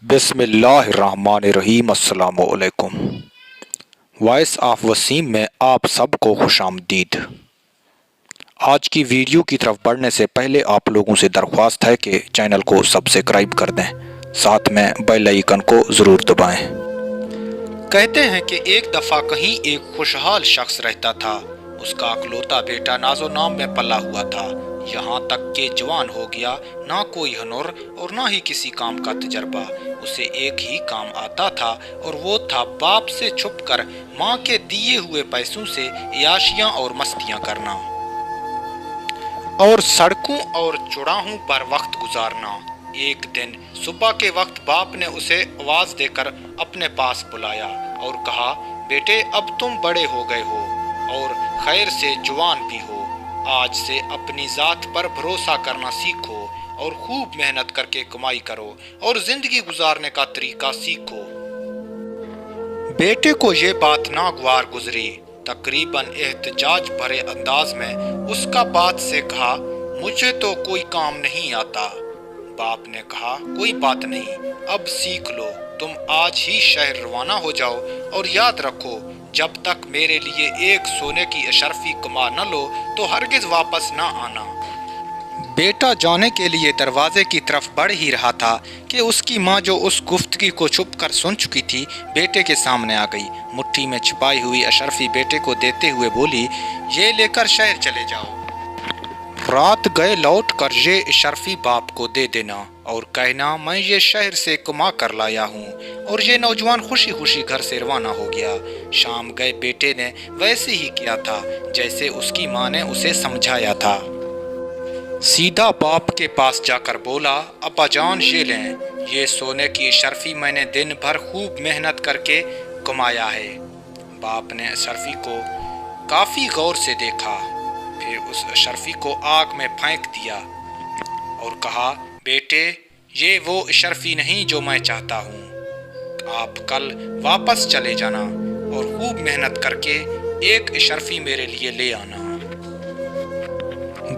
बिस्मिल्लाहिर्रहमानिर्रहीम। अस्सलामुअलैकुम। Voice of Wasim में आप सबको खुशामदीद। आज की वीडियो की तरफ बढ़ने से पहले आप लोगों से दरख्वास्त है कि चैनल को सब्सक्राइब कर दें, साथ में बेल आइकन को ज़रूर दबाएं। कहते हैं कि एक दफ़ा कहीं एक खुशहाल शख्स रहता था। उसका अकलौता बेटा नाजो नाम में पला हुआ था, यहाँ तक कि जवान हो गया। ना कोई हुनर और ना ही किसी काम का तजर्बा। उसे एक ही काम आता था और वो था बाप से छुपकर माँ के दिए हुए पैसों से याशियाँ और मस्तियाँ करना और सड़कों और चौराहों पर वक्त गुजारना। एक दिन सुबह के वक्त बाप ने उसे आवाज़ देकर अपने पास बुलाया और कहा, बेटे अब तुम बड़े हो गए हो और खैर से जवान भी हो। आज से अपनी ज़ात पर भरोसा करना सीखो और खूब मेहनत करके कमाई करो और ज़िंदगी गुजारने का तरीका सीखो। बेटे को ये बात नागवार गुजरी। तकरीबन एहतजाज भरे अंदाज में उसका बात से कहा, मुझे तो कोई काम नहीं आता। बाप ने कहा, कोई बात नहीं, अब सीख लो। तुम आज ही शहर रवाना हो जाओ और याद रखो, जब तक मेरे लिए एक सोने की अशरफी कमा न लो तो हरगिज वापस न आना। बेटा जाने के लिए दरवाजे की तरफ बढ़ ही रहा था कि उसकी माँ, जो उस गुफ्तगी को छुप कर सुन चुकी थी, बेटे के सामने आ गई। मुट्ठी में छिपाई हुई अशरफी बेटे को देते हुए बोली, ये लेकर शहर चले जाओ। रात गए लौट कर ये अशरफी बाप को दे देना और कहना, मैं ये शहर से कमा कर लाया हूँ। और ये नौजवान खुशी खुशी घर से रवाना हो गया। शाम गए बेटे ने वैसे ही किया था जैसे उसकी माँ ने उसे समझाया था। सीधा बाप के पास जाकर बोला, अब्बा जान ये लें, ये सोने की अशरफी मैंने दिन भर खूब मेहनत करके कमाया है। बाप ने अशरफी को काफ़ी गौर से देखा, फिर उस अशरफी को आग में फेंक दिया और कहा, बेटे ये वो अशरफी नहीं जो मैं चाहता हूँ। आप कल वापस चले जाना और खूब मेहनत करके एक अशरफी मेरे लिए ले आना।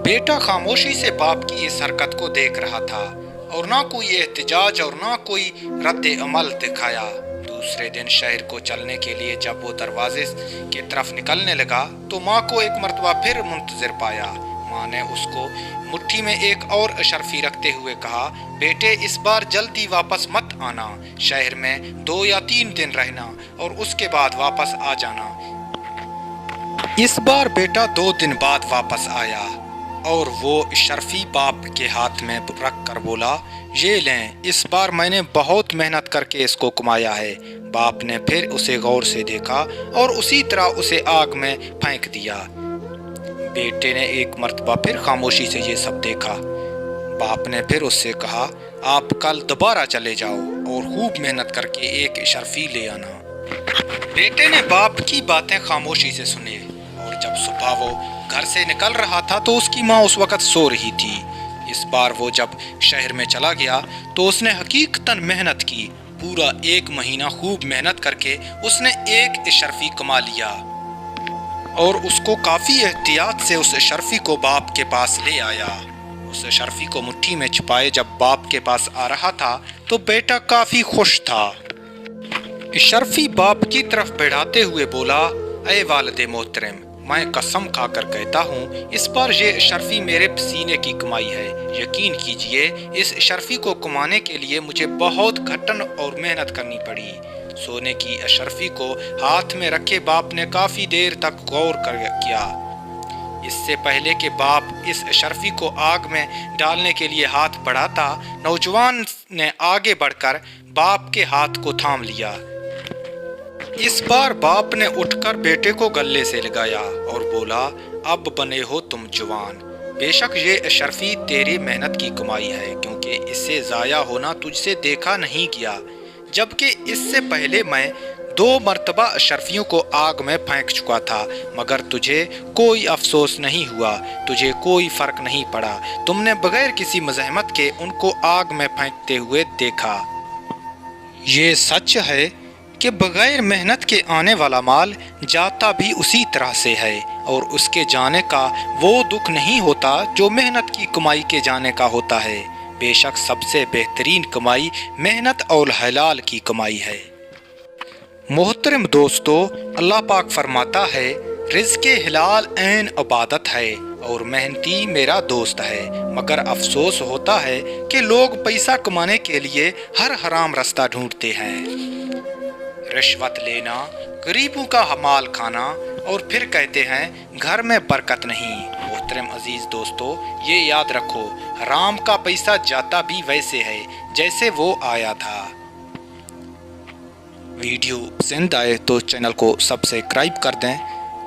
बेटा खामोशी से बाप की इस हरकत को देख रहा था और ना कोई एहतजाज और ना कोई रद्द अमल दिखाया। दूसरे दिन शहर को चलने के लिए जब वो दरवाजे की तरफ निकलने लगा तो माँ को एक मर्तबा फिर मुंतज़िर पाया। माँ ने उसको मुट्ठी में एक और अशरफी रखते हुए कहा, बेटे इस बार जल्दी वापस मत आना, शहर में 2 या 3 दिन रहना और उसके बाद वापस आ जाना। इस बार बेटा 2 दिन बाद वापस आया और वो अशरफी बाप के हाथ में रख कर बोला, ये लें, इस बार मैंने बहुत मेहनत करके इसको कमाया है। बाप ने फिर उसे गौर से देखा और उसी तरह उसे आग में फेंक दिया। बेटे ने एक मर्तबा फिर खामोशी से ये सब देखा। बाप ने फिर उससे कहा, आप कल दोबारा चले जाओ और खूब मेहनत करके एक अशरफी ले आना। बेटे ने बाप की बातें खामोशी से सुनी और जब सुबह वो घर से निकल रहा था तो उसकी माँ उस वक़्त सो रही थी। इस बार वो जब शहर में चला गया तो उसने हकीकतन मेहनत की। पूरा 1 महीना खूब मेहनत करके उसने एक अशरफी कमा लिया और उसको काफ़ी एहतियात से उस अशरफी को बाप के पास ले आया। उस अशरफी को मुट्ठी में छिपाए जब बाप के पास आ रहा था तो बेटा काफ़ी खुश था। अशरफी बाप की तरफ बढ़ाते हुए बोला, ऐ वालिद मोहतरम, मैं कसम खाकर कहता हूँ, इस बार ये अशरफी मेरे पसीने की कमाई है। यकीन कीजिए, इस अशरफी को कमाने के लिए मुझे बहुत घटन और मेहनत करनी पड़ी। सोने की अशरफी को हाथ में रखे बाप ने काफ़ी देर तक गौर किया। इससे पहले कि बाप इस अशरफी को आग में डालने के लिए हाथ बढ़ाता, नौजवान ने आगे बढ़कर बाप के हाथ को थाम लिया। इस बार बाप ने उठकर बेटे को गले से लगाया और बोला, अब बने हो तुम जवान। बेशक ये अशरफी तेरी मेहनत की कमाई है, क्योंकि इससे ज़ाया होना तुझसे देखा नहीं गया, जबकि इससे पहले मैं 2 मरतबा अशरफियों को आग में फेंक चुका था, मगर तुझे कोई अफसोस नहीं हुआ, तुझे कोई फ़र्क नहीं पड़ा। तुमने बगैर किसी मज़ाहमत के उनको आग में फेंकते हुए देखा। ये सच है कि बगैर मेहनत के आने वाला माल जाता भी उसी तरह से है और उसके जाने का वो दुख नहीं होता जो मेहनत की कमाई के जाने का होता है। بے شک سب سے بہترین کمائی محنت اور حلال کی کمائی ہے۔ محترم دوستو، اللہ پاک فرماتا ہے رزق حلال عین عبادت ہے اور محنتی میرا دوست ہے، مگر افسوس ہوتا ہے کہ لوگ پیسہ کمانے کے لیے ہر حرام راستہ ڈھونڈتے ہیں۔ رشوت لینا، غریبوں کا مال کھانا اور پھر کہتے ہیں گھر میں برکت نہیں۔ محترم عزیز دوستو، یہ یاد رکھو حرام کا پیسہ جاتا بھی ویسے ہے جیسے وہ آیا تھا۔ ویڈیو پسند آئے تو چینل کو سبسکرائب کر دیں۔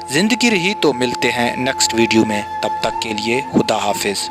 زندگی رہی تو ملتے ہیں نیکسٹ ویڈیو میں، تب تک کے لیے خدا حافظ۔